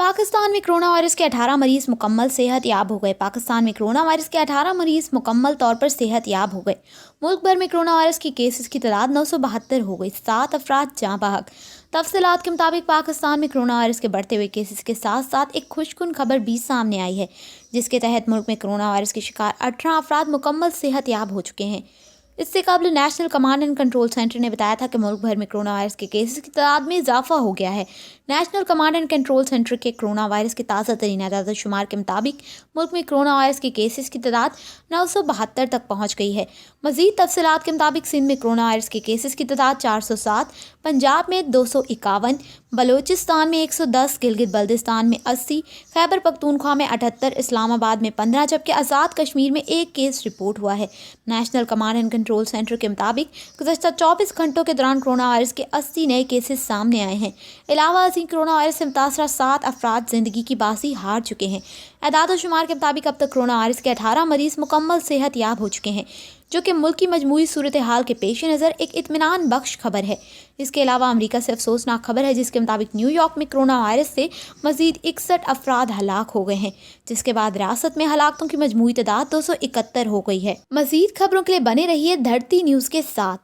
पाकिस्तान में corona virus के 18 मरीज मुकम्मल सेहत याब हो गए। पाकिस्तान में कोरोना वायरस के 18 मरीज मुकम्मल तौर पर सेहत याब हो गए। मुल्क भर में कोरोना वायरस की केसेस की तादाद 972 हो गई। 7 अफराद जाँ बहक। तफसीलात के मुताबिक पाकिस्तान में कोरोना वायरस के बढ़ते हुए केसेस के साथ साथ एक खुशकुन खबर भी सामने आई है, जिसके तहत मुल्क में कोरोना वायरस के शिकार 18 अफराद मुकम्मल सेहत याब हो चुके हैं। इससे कबल national command and control centre ने बताया था कि मुल्क भर में कोरोना वायरस के केसेस की तादाद में इजाफा हो गया है। National command and control centre के कोरोना वायरस के ताज़ा तरीन आदाद शुमार के मुताबिक मुल्क में कोरोना वायरस के केसेस की तादाद 972 तक पहुँच गई है। मज़ीद तफसीलात के मुताबिक सिंध में कोरोना वायरस के केसेस की तादाद 407, पंजाब में 251, बलोचिस्तान में 110, गिलगित बल्दिस्तान में 80, खैबर पख्तूनख्वा में 78, इस्लामाबाद में 15 जबकि आज़ाद कश्मीर में 1 केस रिपोर्ट हुआ है। National command and control centre के मुताबिक गुज़श्ता 24 घंटों के दौरान कोरोना वायरस के 80 नए केसेस सामने आए हैं। अलावा कोरोना वायरस से मुतासरा 7 अफराद जिंदगी की बाजी हार चुके हैं। एदाद व शुमार के मुताबिक अब तक कोरोना वायरस के 18 मरीज मुकम्मल सेहत याब हो चुके हैं, जो कि मुल्क की मजमूई सूरत हाल के पेश नज़र एक इत्मीनान बख्श खबर है। इसके अलावा अमरीका से अफसोसनाक खबर है, जिसके मुताबिक न्यूयॉर्क में कोरोना वायरस से मजीद 61 अफराद हलाक हो गए हैं, जिसके बाद रियासत में हलाकतों की मजमूई तादाद 271 हो गई है। मजीद खबरों के लिए बने रहिए धरती न्यूज़ के साथ।